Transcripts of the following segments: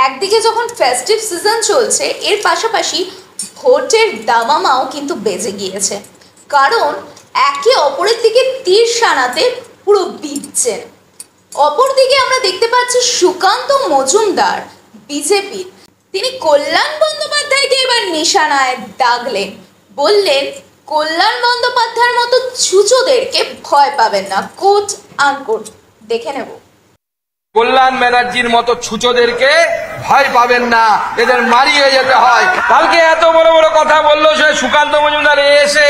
একদিকে যখন festive season চলছে, এর পাশাপাশি ভোটের দামামাও কিন্তু বেজে গিয়েছে, কারণ একে অপরের দিকে তীর শানাতে পুরো বিঁধছেন। অপরদিকে আমরা দেখতে পাচ্ছি সুকান্ত মজুমদার বিজেপির, তিনি কল্যাণ বন্দ্যোপাধ্যায়কে এবার নিশানায় দাগলেন, বললেন কল্যাণ বন্দ্যোপাধ্যায়ের মতো ছুঁচোদেরকে ভয় পাবেন না, কোট আনকোট। দেখে নেব। কল্যাণ ব্যানার্জির মতো ছুঁচোদেরকে ভয় পাবেন না, এদের মারিয়ে যেতে হয়। কালকে এত বড় বড় কথা বললো সে সুকান্ত মজুমদার, এসে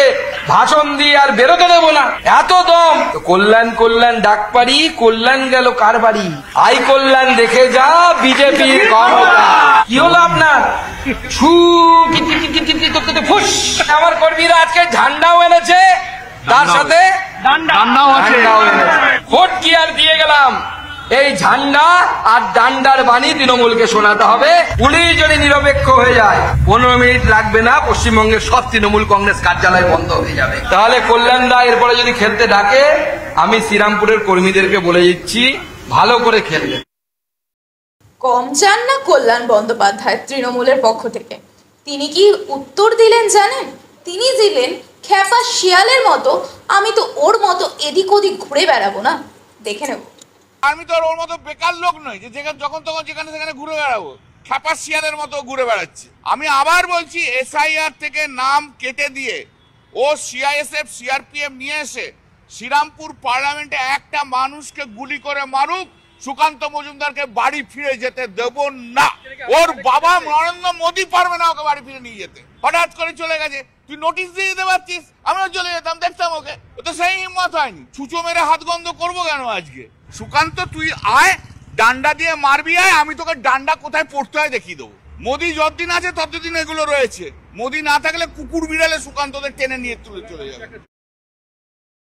ভাষণ দিয়ে আর বেরোতে দেবো না, এত দম। কল্যাণ কল্যাণ ডাক পারি, কল্যাণ গেল কার বাড়ি, আই কল্যাণ দেখে যা বিজেপির ক্ষমতা। কি হলো আপনার? ফুস। আমার কর্মীরা আজকে ঝান্ডাও এনেছে, তার সাথে ডান্ডাও এনেছে। ভোট কি আর দিয়ে গেলাম, এই ঝান্ডা আর ডান্ডার বাণী তৃণমূলকে শোনাতে হবে। পুলিশ যদি নিরপেক্ষ হয়ে যায় 15 মিনিট লাগবে না, পশ্চিমবঙ্গের সব তৃণমূল কংগ্রেস কার্যালয় বন্ধ হয়ে যাবে। তাহলে কল্যাণ দা এরপরে যদি খেলতে ডাকে, আমি শ্রীরামপুরের কর্মীদেরকে বলে দিচ্ছি ভালো করে খেলবে। কম চান না কল্যাণ বন্দ্যোপাধ্যায় তৃণমূলের পক্ষ থেকে। তিনি কি উত্তর দিলেন জানেন? তিনি দিলেন খ্যাপা শিয়ালের মতো, আমি তো ওর মতো এদিক ওদিক ঘুরে বেড়াবো না। দেখে নেব। আমি তো ওর মতো বেকার লোক নই যে যখন তখন যেখানে সেখানে ঘুরে বেড়াবো, খ্যাপা শিয়ালের মতো ঘুরে বেড়াচ্ছি। আমি আবার বলছি, SIR থেকে নাম কেটে দিয়ে ও CISF CRPF নিয়ে এসে শ্রীরামপুর পার্লামেন্টে একটা মানুষকে গুলি করে মারুক, সুকান্ত মজুমদারকে বাড়ি ফিরে যেতে দেব না। ওর বাবা নরেন্দ্র মোদী পারবে না ওকে বাড়ি ফিরে নিয়ে যেতে। হঠাৎ করে চলে গেছে, তুই নোটিশ দিয়ে দিতে পারছিস, আমিও চলে যেতাম, দেখতাম ওকে। ও তো সেই হিম্মত হয়নি। ছুঁচো মেরে হাত গন্ধ করবো কেন আজকে? সুকান্ত তুই আয়, ডান্ডা দিয়ে মারবি আয়, আমি তোকে ডান্ডা কোথায় পড়তে হয় দেখিয়ে দেবো। মোদী যতদিন আছে ততদিন এগুলো রয়েছে, মোদী না থাকলে কুকুর বিড়ালে সুকান্তদের টেনে নিয়ে চলে যাবে।